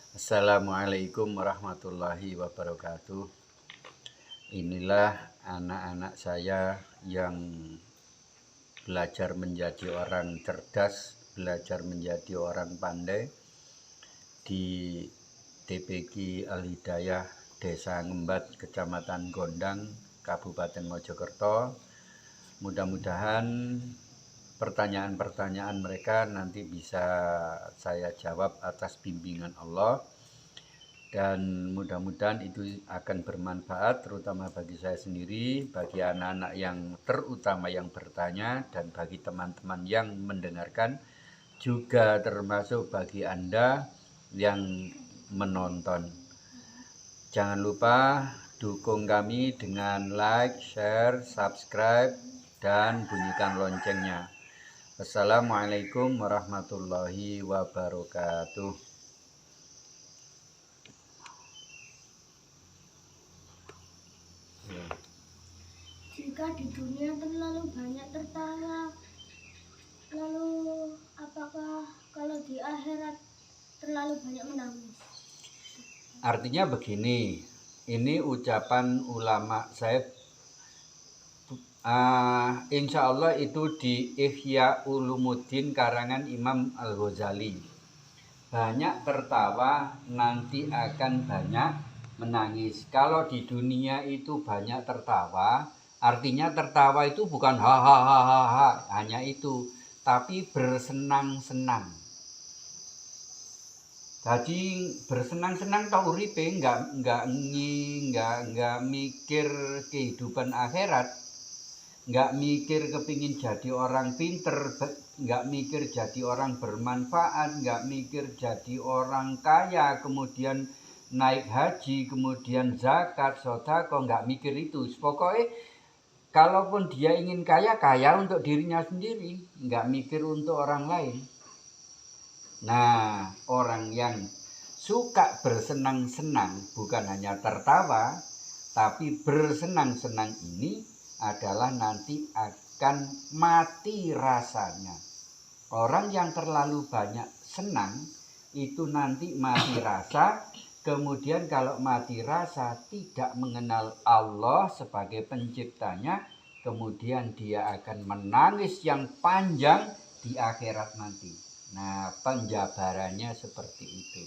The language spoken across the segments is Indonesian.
Assalamualaikum warahmatullahi wabarakatuh. Inilah anak-anak saya yang belajar menjadi orang cerdas, belajar menjadi orang pandai di TPQ Al-Hidayah Desa Ngembat, Kecamatan Gondang, Kabupaten Mojokerto. Mudah-mudahan pertanyaan-pertanyaan mereka nanti bisa saya jawab atas bimbingan Allah. Dan mudah-mudahan itu akan bermanfaat terutama bagi saya sendiri, bagi anak-anak yang terutama yang bertanya, dan bagi teman-teman yang mendengarkan, juga termasuk bagi Anda yang menonton. Jangan lupa dukung kami dengan like, share, subscribe, dan bunyikan loncengnya. Wassalamualaikum warahmatullahi wabarakatuh. Jika di dunia terlalu banyak tertawa, lalu apakah kalau di akhirat terlalu banyak menangis? Artinya begini, ini ucapan ulama saya, insya Allah itu di Ihya Ulumuddin karangan Imam Al-Ghazali. Banyak tertawa nanti akan banyak menangis. Kalau di dunia itu banyak tertawa, artinya tertawa itu bukan hahaha hanya itu, tapi bersenang-senang. Jadi bersenang-senang tau uripe, nggak mikir kehidupan akhirat, nggak mikir kepingin jadi orang pinter, nggak mikir jadi orang bermanfaat, nggak mikir jadi orang kaya, kemudian naik haji, kemudian zakat, sedekah, nggak mikir itu. Pokoknya kalaupun dia ingin kaya, kaya untuk dirinya sendiri, nggak mikir untuk orang lain. Nah, orang yang suka bersenang-senang bukan hanya tertawa, tapi bersenang-senang ini adalah nanti akan mati rasanya. Orang yang terlalu banyak senang itu nanti mati rasa. Kemudian kalau mati rasa tidak mengenal Allah sebagai penciptanya, kemudian dia akan menangis yang panjang di akhirat nanti. Nah, penjabarannya seperti itu.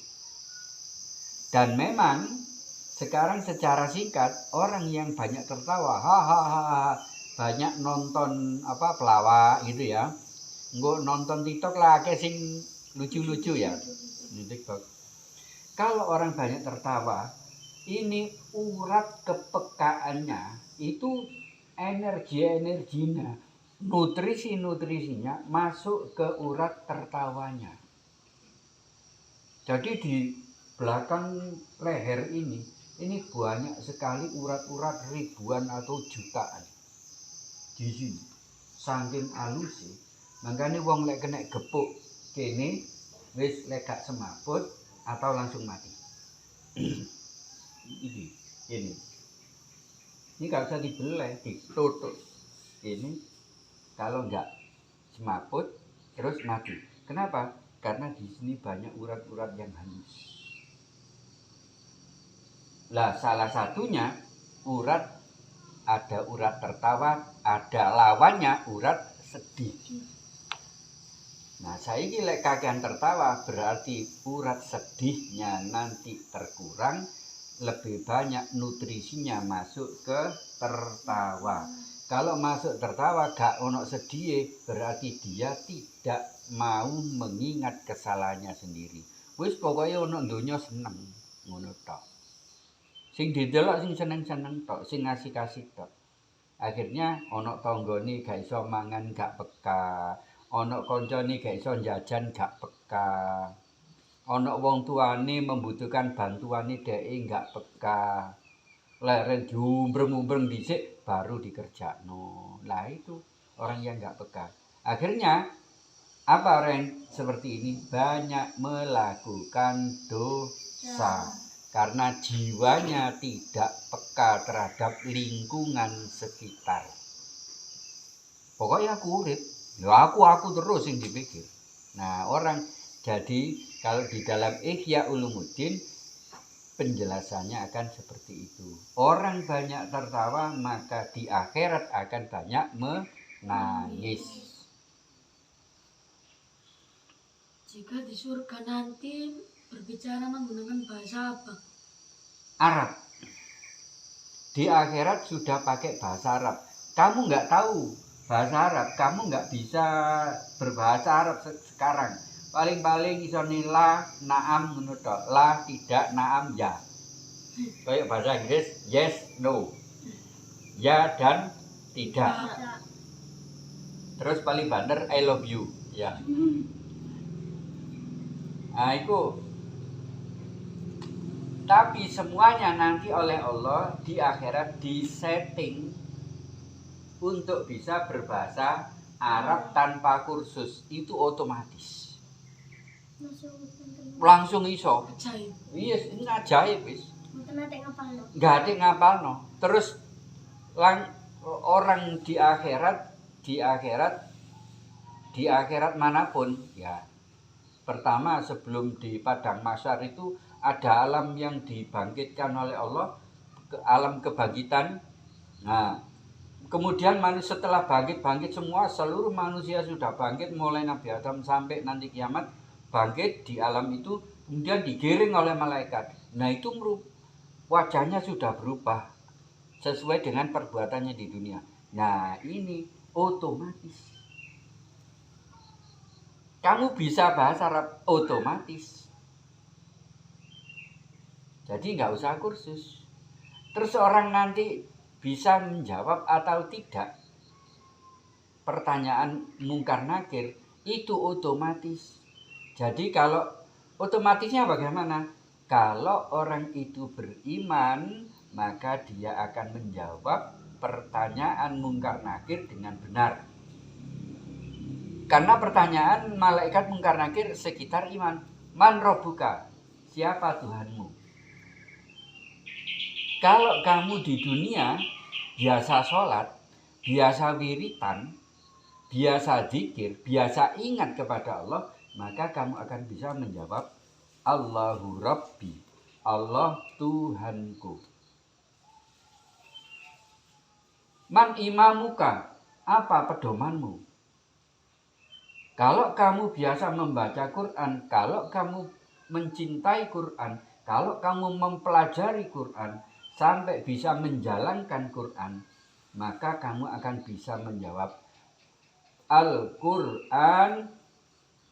Dan memang sekarang secara singkat orang yang banyak tertawa, hahaha, banyak nonton pelawak gitu ya. Nggak nonton TikTok lah, kayak sing lucu-lucu ya di TikTok. Kalau orang banyak tertawa, ini urat kepekaannya itu energi-energinya, nutrisi-nutrisinya masuk ke urat tertawanya. Jadi di belakang leher ini banyak sekali urat-urat ribuan atau jutaan di sini. Saking alusi, makanya wong lek kena gepuk kene wis lek gak semaput atau langsung mati. Ini gak usah dibeleh, ditutup. Ini kalau nggak semaput terus mati. Kenapa? Karena di sini banyak urat-urat yang halus. Lah salah satunya ada urat tertawa, ada lawannya urat sedih. Nah saiki lek kakean tertawa berarti urat sedihnya nanti terkurang, lebih banyak nutrisinya masuk ke tertawa. Kalau masuk tertawa gak ono sedih, berarti dia tidak mau mengingat kesalahannya sendiri. Wis pokoknya ono donya seneng, ngono tok. Sing didelok sing seneng-seneng tok, sing ngasih-kasih tok. Akhirnya ono tanggane gak iso mangan gak peka, ono kancane gak iso jajan gak peka. Ono wong tuane membutuhkan bantuane dheke gak peka. Leren diumbreng-umbreng dhisik baru dikerjakno. Lah itu orang yang gak peka. Akhirnya apa orang seperti ini banyak melakukan dosa karena jiwanya tidak peka terhadap lingkungan sekitar. Pokoknya aku urip, ya aku terus yang dipikir. Nah orang jadi Kalau di dalam Ihya Ulumuddin penjelasannya akan seperti itu. Orang banyak tertawa maka di akhirat akan banyak menangis. Jika di surga nanti berbicara menggunakan bahasa apa? Arab. Di akhirat sudah pakai bahasa Arab. Kamu nggak tahu bahasa Arab, kamu nggak bisa berbahasa Arab sekarang. Paling-paling iso la, naam ngono tok. La, tidak, naam, ya. Kayak bahasa Inggris, yes, no. Ya dan tidak. Bisa. Terus paling banter I love you, ya. Nah, itu. Tapi semuanya nanti oleh Allah di akhirat disetting untuk bisa berbahasa Arab tanpa kursus. Itu otomatis. Langsung iso. Ajaib. Iya, ini ajaib wis. Mboten nate ngapalno. Nggak ada ngapalno. Terus orang di akhirat manapun ya. Pertama sebelum di padang mahsyar itu ada alam yang dibangkitkan oleh Allah, alam kebangkitan. Nah, kemudian setelah bangkit semua, seluruh manusia sudah bangkit mulai Nabi Adam sampai nanti kiamat bangkit di alam itu, kemudian digiring oleh malaikat. Nah, itu wajahnya sudah berubah sesuai dengan perbuatannya di dunia. Nah, ini otomatis. Kamu bisa bahasa Arab otomatis. Jadi nggak usah kursus. Terus orang nanti bisa menjawab atau tidak pertanyaan mungkar nakir itu otomatis. Jadi kalau otomatisnya bagaimana? Kalau orang itu beriman, maka dia akan menjawab pertanyaan mungkar nakir dengan benar. Karena pertanyaan malaikat mungkar nakir sekitar iman. Man robbuka? Siapa Tuhanmu? Kalau kamu di dunia biasa sholat, biasa wiritan, biasa zikir, biasa ingat kepada Allah, maka kamu akan bisa menjawab Allahu Rabbi, Allah Tuhanku. Man imamuka? Apa pedomanmu? Kalau kamu biasa membaca Quran, kalau kamu mencintai Quran, kalau kamu mempelajari Quran, sampai bisa menjalankan Quran, maka kamu akan bisa menjawab Al-Quran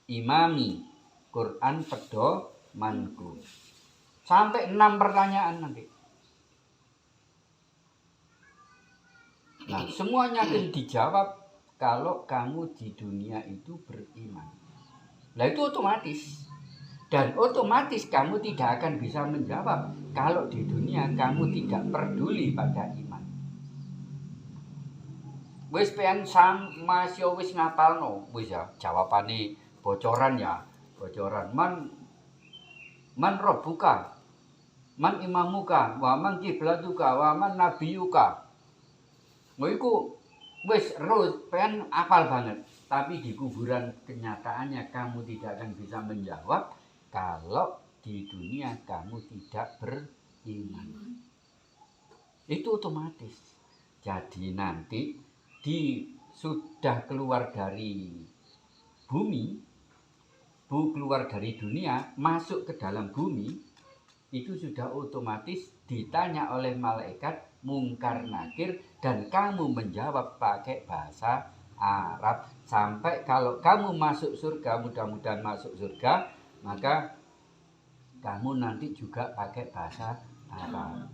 imami, Quran pedomanku. Sampai 6 pertanyaan nanti. Nah, semuanya akan dijawab kalau kamu di dunia itu beriman. Nah, itu otomatis. Dan otomatis kamu tidak akan bisa menjawab kalau di dunia kamu tidak peduli pada iman. Wis pengen masih wis ngapalno, wis ya jawabane bocoran ya, bocoran. Man robbuka, man imamuka, wa man kiblatuka, wa man nabiyuka. Iku wis pengen apal banget, tapi di kuburan kenyataannya kamu tidak akan bisa menjawab kalau di dunia kamu tidak beriman. Itu otomatis. Jadi nanti sudah keluar dari bumi, keluar dari dunia, masuk ke dalam bumi, itu sudah otomatis ditanya oleh malaikat mungkar nakir dan kamu menjawab pakai bahasa Arab. Sampai kalau kamu masuk surga, mudah-mudahan masuk surga, maka kamu nanti juga pakai bahasa Arab.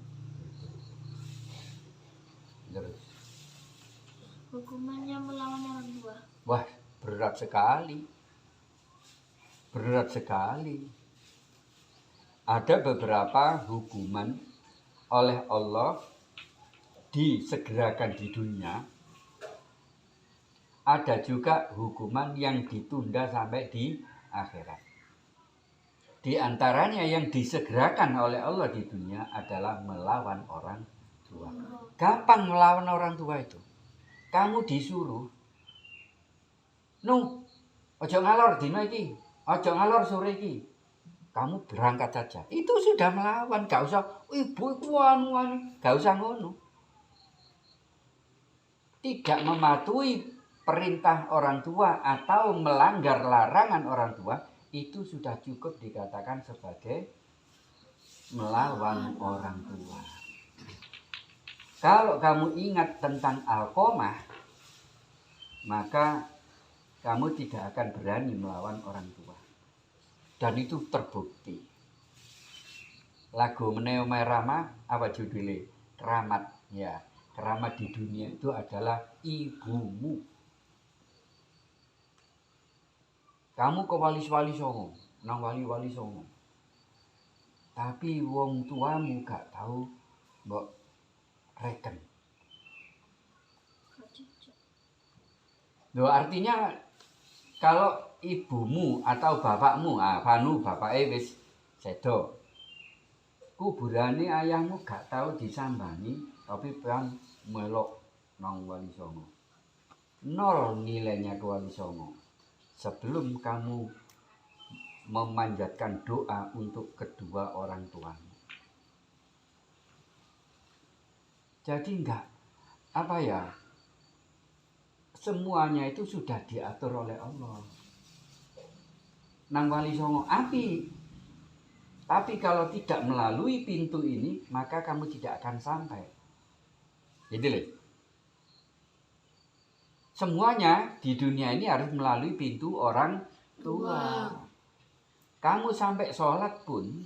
Terus. Hukumannya melawan orang tua. Wah, berat sekali. Berat sekali. Ada beberapa hukuman oleh Allah disegerakan di dunia. Ada juga hukuman yang ditunda sampai di akhirat. Di antaranya yang disegerakan oleh Allah di dunia adalah melawan orang tua. Gampang melawan orang tua itu. Kamu disuruh, ojo ngalor dina iki, ojo ngalor sore iki. kamu berangkat saja. Itu sudah melawan, gak usah ibu iku anu, gak usah ngono. Tidak mematuhi perintah orang tua atau melanggar larangan orang tua itu sudah cukup dikatakan sebagai melawan orang tua. Kalau kamu ingat tentang Alqamah, maka kamu tidak akan berani melawan orang tua. Dan itu terbukti. Lagu Meneo Merama apa judulnya? Keramat. Ya, keramat di dunia itu adalah ibumu. Kamu ke wali-wali songo, nang wali-wali songo. Tapi wong tuamu gak tahu mbok reken. Loh, artinya kalau ibumu atau bapakmu, Vanu bapake wis sedo. Kuburane ayahmu gak tahu disambani, tapi pengen melok nang Wali Songo. Nol nilainya ke Wali Songo. Sebelum kamu memanjatkan doa untuk kedua orang tuamu. Jadi enggak, apa ya, semuanya itu sudah diatur oleh Allah. Nang Wali Songo api. Tapi kalau tidak melalui pintu ini, maka kamu tidak akan sampai. Jadi loh. Semuanya di dunia ini harus melalui pintu orang tua. Kamu sampai sholat pun,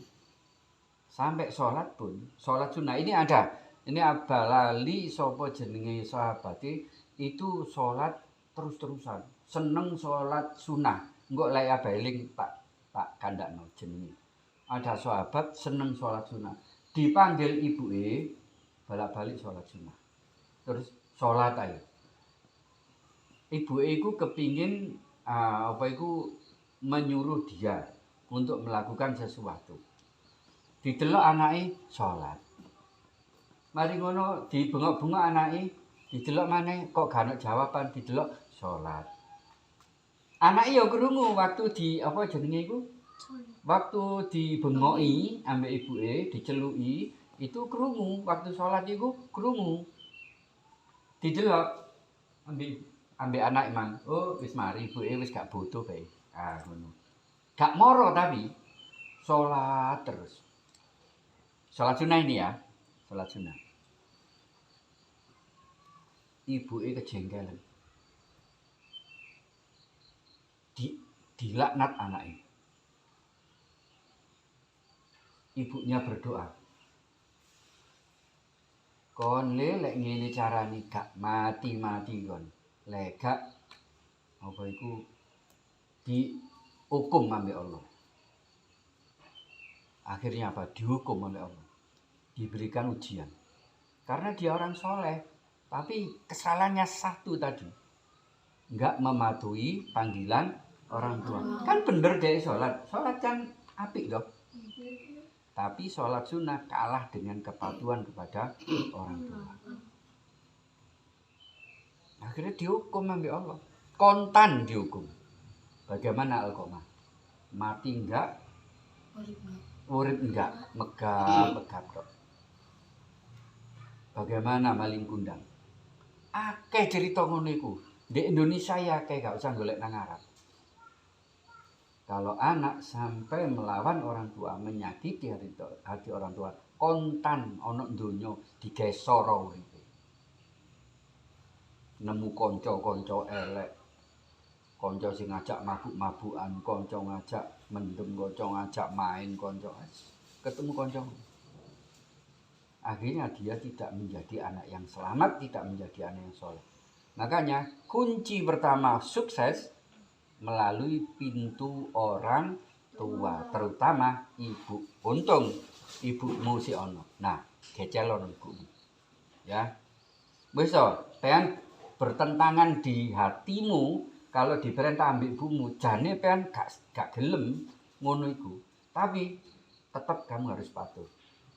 sholat sunnah ini ada. Ini abalali sopo jenenge sahabati itu sholat terus-terusan. Seneng sholat sunnah. Enggak layak beling tak kandakno jenenge. Ada sahabat seneng sholat sunnah. Dipanggil ibuke balik sholat sunnah. Terus sholat ayo. Ibuke iku kepingin menyuruh dia untuk melakukan sesuatu. Didelok anake sholat. Mari ngono dibengok-bengok anake, didelok maneh kok gak ono jawaban, didelok sholat. Anake ya krungu waktu waktu dibengoki ambek ibuke, diceluki, itu krungu waktu sholat iku krungu. Didelok ambek anak emang, oh wis mari ibuke wis gak butuh bae. Ngono. Gak moro tapi sholat terus. Sholat sunnah ini ya, sholat sunnah. Ibuke kejengkelan. Dilaknat anaknya. Ibunya berdoa. Kon lek ngene carane gak mati-mati kon. Lek gak apa iku dihukum ambek Allah. Akhirnya apa? Dihukum oleh Allah. Diberikan ujian. Karena dia orang soleh, tapi kesalahannya satu tadi. Enggak mematuhi panggilan orang tua. Kan bener deh sholat. Sholat kan apik dong. Tapi sholat sunnah kalah dengan kepatuhan kepada orang tua. Akhirnya dihukum ambek Allah. Kontan dihukum. Bagaimana Alqamah? Mati enggak? Urip enggak? Megap kok. Bagaimana maling kundang? Akeh cerita ngono iku. Di Indonesia ya akeh gak usah golek nang Arab. Kalau anak sampai melawan orang tua, menyakiti hati orang tua, kontan ana donya digesoro uripe. Nemu kanca-kanca elek, kanca sing ngajak mabuk-mabukan, kanca ngajak mendem, kanca ngajak main, kanca ketemu kanca. Akhirnya dia tidak menjadi anak yang selamat, tidak menjadi anak yang soleh. Makanya kunci pertama sukses melalui pintu orang tua, terutama ibu. Untung ibumu si ono. Nah, gecelon ibumu. Ya. Wis pengen bertentangan di hatimu kalau diperintah ambil ibumu, jane pengen gak gelem ngono iku. Tapi tetap kamu harus patuh.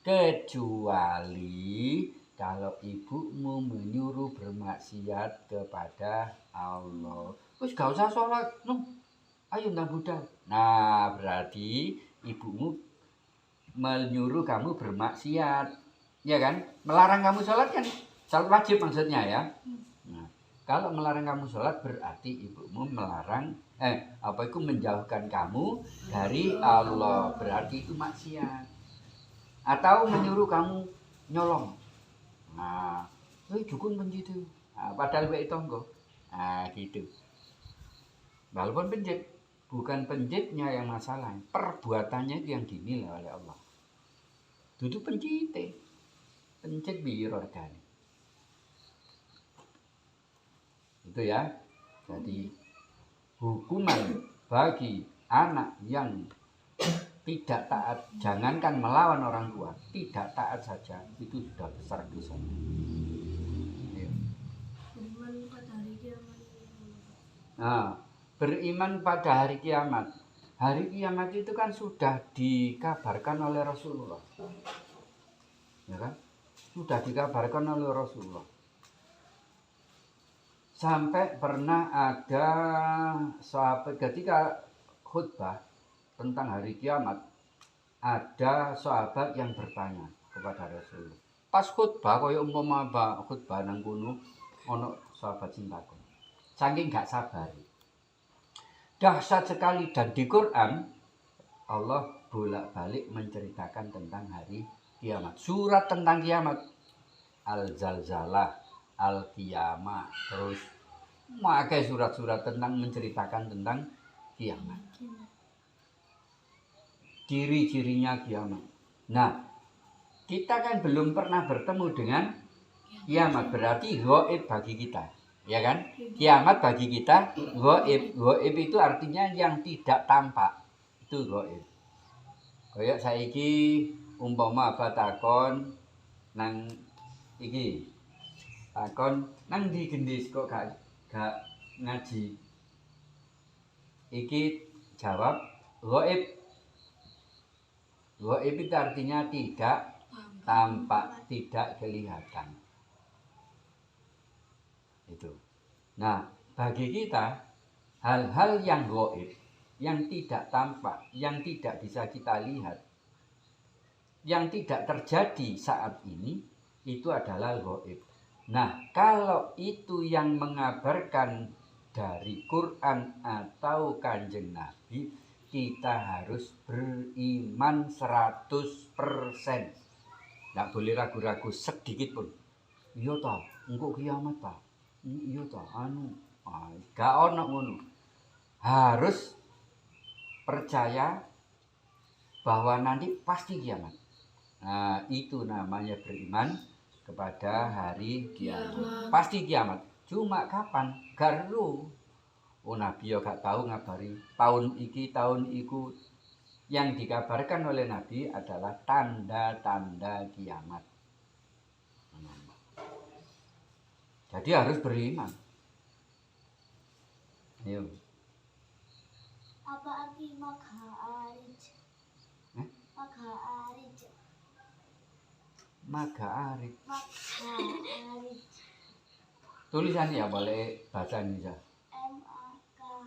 Kecuali kalau ibumu menyuruh bermaksiat kepada Allah. Wis gak usah sholat, no. Ayo ndang budal. Nah, berarti ibumu menyuruh kamu bermaksiat, ya kan? Melarang kamu sholat kan? Sholat wajib maksudnya ya. Nah, kalau melarang kamu sholat berarti ibumu melarang, itu menjauhkan kamu dari Allah, berarti itu maksiat. Atau menyuruh kamu nyolong. Nah, dukun penjitu. Nah, padahal wae tonggo. Nah, gitu. Walaupun penjit, bukan penjitnya yang masalah, perbuatannya itu yang dinilai oleh Allah. Duduk penjit biro regane. Itu ya. Jadi hukuman bagi anak yang tidak taat, jangankan melawan orang tua, tidak taat saja itu sudah besar dosanya. Ya. Nah, beriman pada hari kiamat. Hari kiamat itu kan sudah dikabarkan oleh Rasulullah. Ya kan? Sudah dikabarkan oleh Rasulullah. Sampai pernah ada sahabat ketika khutbah tentang hari kiamat, ada sahabat yang bertanya kepada Rasulullah. Pas khutbah kaya umpama khutbah nang kono ana sahabat sing takon. Saking gak sabar. Dahsyat sekali, dan di Quran Allah bolak-balik menceritakan tentang hari kiamat. Surat tentang kiamat, Al-Zalzalah, Al-Qiyamah, terus makai surat-surat tentang menceritakan tentang kiamat. Ciri-cirinya kiamat. Nah, kita kan belum pernah bertemu dengan kiamat, berarti gaib bagi kita. Ya kan? Kiamat bagi kita gaib. Gaib itu artinya yang tidak tampak. Itu gaib. Kayak saiki umpama apa takon nang iki. Takon nang ndi gendis kok gak ngaji. Iki jawab gaib. Gaib itu artinya tidak tampak, tidak kelihatan. Itu. Nah, bagi kita hal-hal yang gaib, yang tidak tampak, yang tidak bisa kita lihat, yang tidak terjadi saat ini, itu adalah gaib. Nah, kalau itu yang mengabarkan dari Quran atau Kanjeng Nabi, kita harus beriman 100%. Nggak boleh ragu-ragu sedikit pun. Iya toh, engko kiamat toh. Iya toh, gak ono ngono. Harus percaya bahwa nanti pasti kiamat. Nah, itu namanya beriman kepada hari kiamat. Pasti kiamat. Cuma kapan? Garu. Nabi ya gak tahu ngabari tahun iki, tahun iku. Yang dikabarkan oleh Nabi adalah tanda-tanda kiamat. Jadi harus beriman. Ayo. Apa arti Magharij? Magharij. Magharij. Magharij. Tulisannya ya boleh baca Indonesia. Magharij.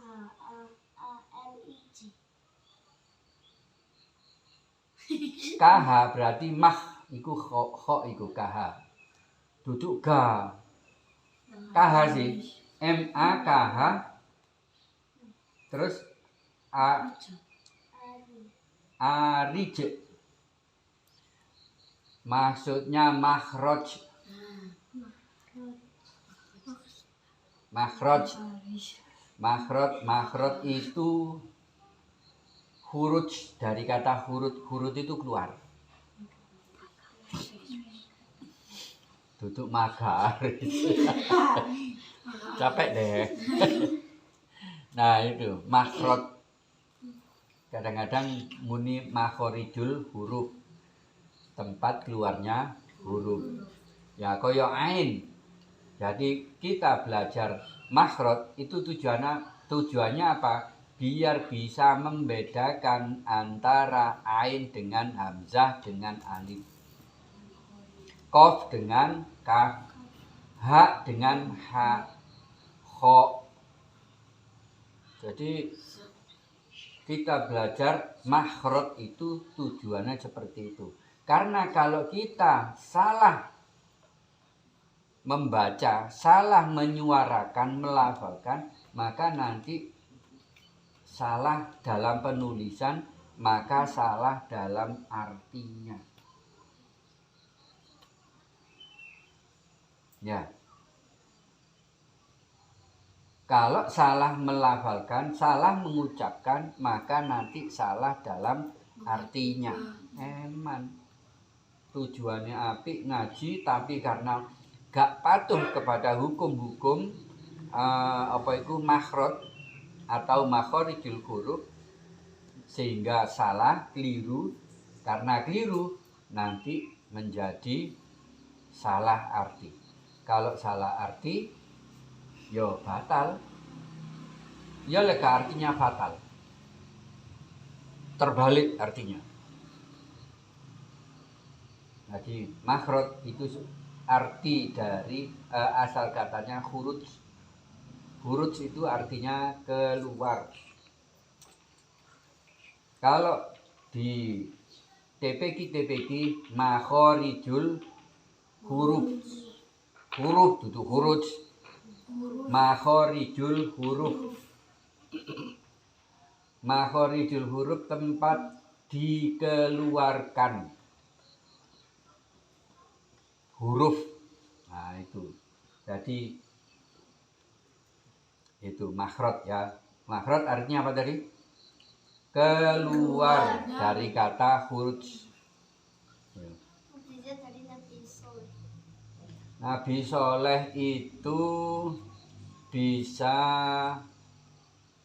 KH berarti mah iku kho iku KH. Duduk ga. KH sih. MAKH. Terus Arij. Maksudnya makhraj. Makhraj itu huruj, dari kata hurut itu keluar. Duduk Magharij. Capek deh. Nah itu makhraj. Kadang-kadang muni makhorijul huruf, tempat keluarnya huruf. Ya koyo ain. Jadi kita belajar makhraj itu tujuannya apa? Biar bisa membedakan antara ain dengan hamzah dengan alif, qaf dengan kaf, ha dengan ha, kho. Jadi kita belajar makhraj itu tujuannya seperti itu. Karena kalau kita salah membaca, salah menyuarakan, melafalkan, maka nanti salah dalam penulisan, maka salah dalam artinya. Ya. Kalau salah melafalkan, salah mengucapkan, maka nanti salah dalam artinya. Eman. Tujuannya apik ngaji, tapi karena gak patuh kepada hukum-hukum makhraj atau makharijul huruf, sehingga salah, keliru. Karena keliru nanti menjadi salah arti. Kalau salah arti, yo batal. Ya lega artinya fatal. Terbalik artinya. Jadi makhraj itu arti dari asal katanya khuruj. Khuruj itu artinya keluar. Kalau di TPQ makharijul huruf. Huruf itu khuruj. Makharijul huruf. Makharijul huruf tempat dikeluarkan huruf. Nah itu. Jadi itu makhraj ya. Makhraj artinya apa tadi? Keluar dari kata khuruj. Mukjizat dari Nabi Soleh. Nabi Soleh itu bisa,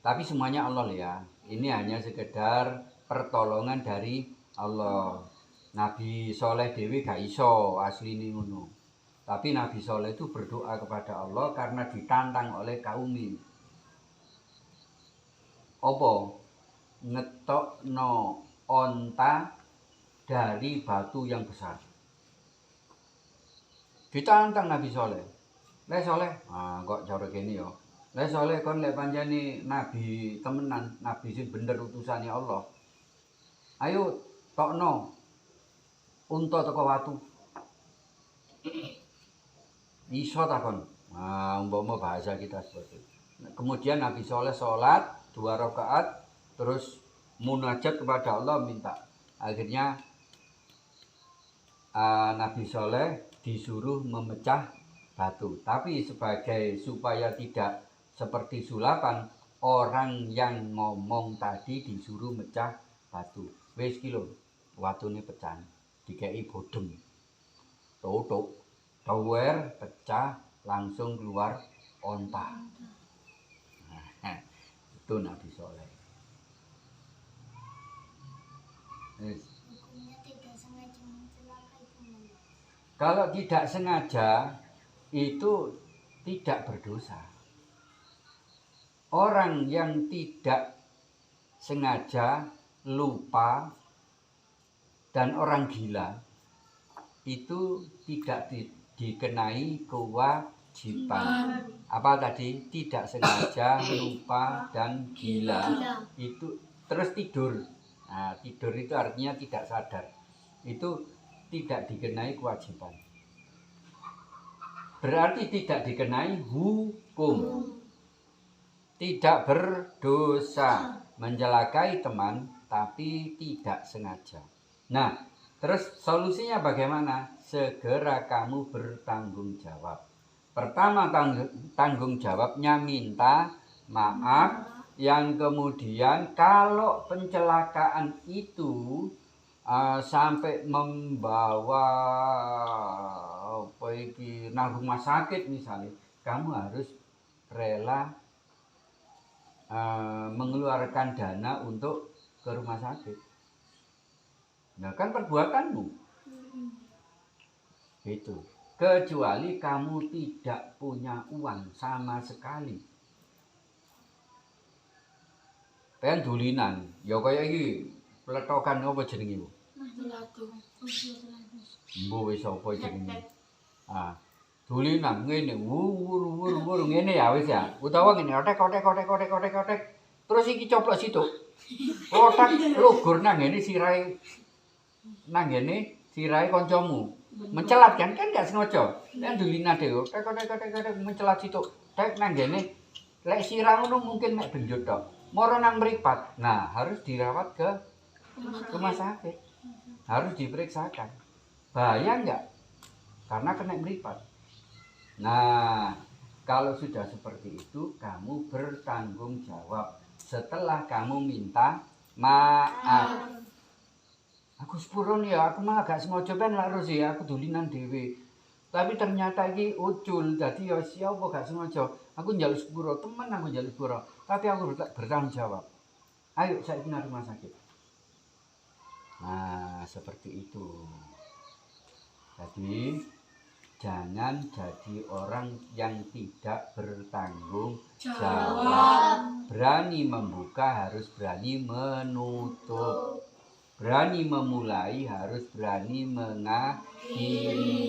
tapi semuanya Allah ya. Ini hanya sekedar pertolongan dari Allah. Nabi Soleh dewi gak iso asline ngono. Tapi Nabi Soleh itu berdoa kepada Allah karena ditantang oleh kaumnya. Apa? Ngetokno onta dari batu yang besar. Ditantang Nabi Soleh. Le Soleh, kok cara kene ya. Le Soleh kon lek panjane nabi temenan, nabi sing bener utusane Allah. Ayo tokno unta teko watu. Iso ta kon? Umpama bahasa kita seperti itu. Kemudian Nabi Soleh sholat 2 rakaat, terus munajat kepada Allah minta. Akhirnya Nabi Soleh disuruh memecah batu. Tapi supaya tidak seperti sulapan, orang yang ngomong tadi disuruh mecah batu. Wis kilo, watune pecah. Dikei bodhem. Tutuk, tower, pecah, langsung keluar onta. Nah, itu Nabi Soleh. Hukumnya tidak sengaja mencelakai teman. Kalau tidak sengaja itu tidak berdosa. Orang yang tidak sengaja, lupa, dan orang gila itu tidak dikenai kewajiban. Apa tadi? Tidak sengaja, lupa, dan gila. Itu terus tidur. Nah, tidur itu artinya tidak sadar. Itu tidak dikenai kewajiban. Berarti tidak dikenai hukum. Tidak berdosa. Mencelakai teman tapi tidak sengaja. Nah, terus solusinya bagaimana? Segera kamu bertanggung jawab. Pertama tanggung jawabnya minta maaf. Yang kemudian kalau pencelakaan itu sampai membawa nang rumah sakit misalnya, kamu harus rela mengeluarkan dana untuk ke rumah sakit. Nah kan perbuatanmu itu. Kecuali kamu tidak punya uang sama sekali. Pengen dulinan, ya kaya iki pletokan apa jenenge iku? Mbok wis apa jenenge? Dulinan ngene wur ngene ya wis ya. Utawa ngene otek. Terus iki coplok situ. Otak lugur nang ngene sirahe kancamu. Mencelat kan gak sengaja. Nek ndulina dhewe, tek mencelat situ. Tek nang ngene lek sirah ngono mungkin mek benjut tok. Moro nang mripat. Nah, harus dirawat ke rumah sakit. Harus diperiksakan. Bahaya enggak? Karena kena mripat. Nah, kalau sudah seperti itu, kamu bertanggung jawab setelah kamu minta maaf. Aku sepurun ya, aku mah gak sengaja ben larus ya, aku dulinan dhewe. Tapi ternyata iki ucul, dadi ya siapa gak sengaja. Aku njaluk sepuro, temen aku njaluk sepuro. Tapi aku bertanggung jawab. Ayo saiki nang rumah sakit. Nah, seperti itu. Jadi jangan jadi orang yang tidak bertanggung jawab. Berani membuka harus berani menutup. Berani memulai harus berani mengakhiri.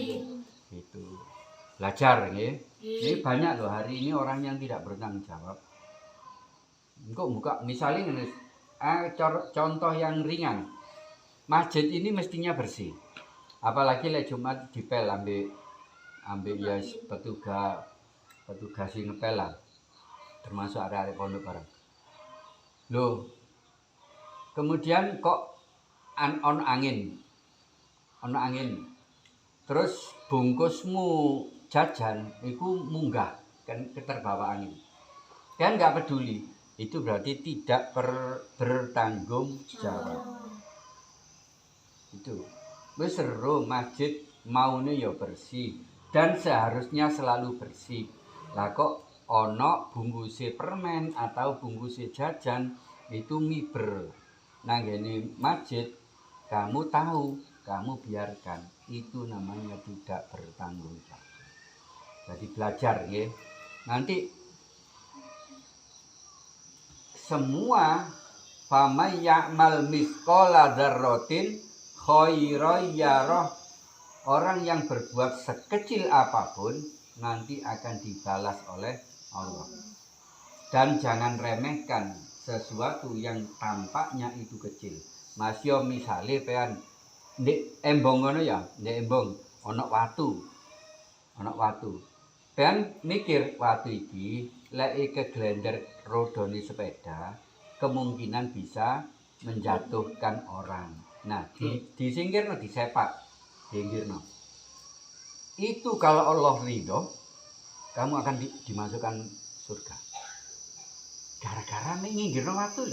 Itu. Belajar ya. Ini banyak loh hari ini orang yang tidak bertanggung jawab. Engkau buka misalnya contoh yang ringan. Masjid ini mestinya bersih. Apalagi lek Jumat dipel ambil ya petugas sing ngepel lah. Termasuk arek-arek pondok bareng. Loh. Kemudian kok ono angin. Terus bungkusmu jajan itu munggah kan keterbawa angin. Kan nggak peduli. Itu berarti tidak bertanggung jawab. Itu. Wis seru masjid maune ya bersih dan seharusnya selalu bersih. Lah kok ono bungkuse permen atau bungkuse jajan itu miber. Nang ngene masjid kamu tahu, kamu biarkan. Itu namanya tidak bertanggung jawab. Jadi belajar ya. Nanti semua faman ya'mal misqala dzarratin khairan yarah. Orang yang berbuat sekecil apapun nanti akan dibalas oleh Allah. Dan jangan remehkan sesuatu yang tampaknya itu kecil. Masya misale pean ndek embong ngono ya, ndek embong ana watu. Pean mikir watu iki lek keglender rodone sepeda kemungkinan bisa menjatuhkan orang. Nah, disingkirno, disepak. Singkirno. Itu kalau Allah ridho, kamu akan dimasukkan surga. Gara-gara minggirno watu.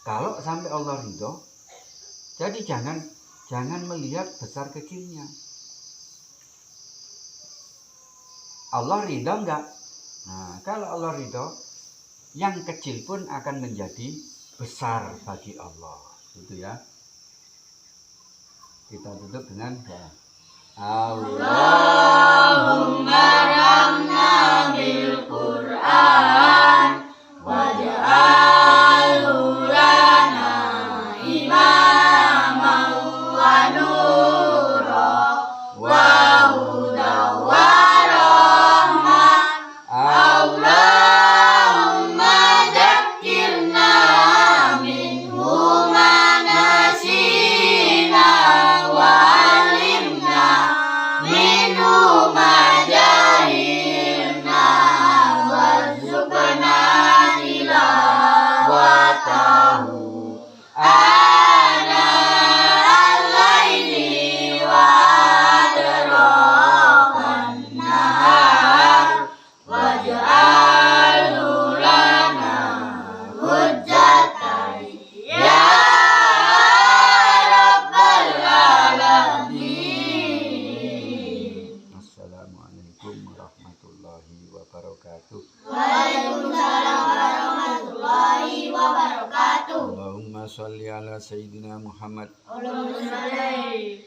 Kalau sampai Allah ridho, jadi jangan melihat besar kecilnya. Allah ridho enggak? Nah, kalau Allah ridho, yang kecil pun akan menjadi besar bagi Allah. Gitu ya. Kita tutup dengan doa. Allahumma ramna bil Qur'an waj'alhu lana imaman wa nura wa hudan wa rahmah. Allahumma dzakkirna minhu ma nasina wa 'allimna minhu ma jahilna warzuqna tilawatahu ana al-laili wa atrafan nahar waj'alhu lana hujjatan ya rabbal alamin. Assalamualaikum warahmatullahi wabarakatuh. Waalaikumsalam warahmatullahi wabarakatuh. Allahumma sholli ala sayyidina Muhammad. Allahumma sholli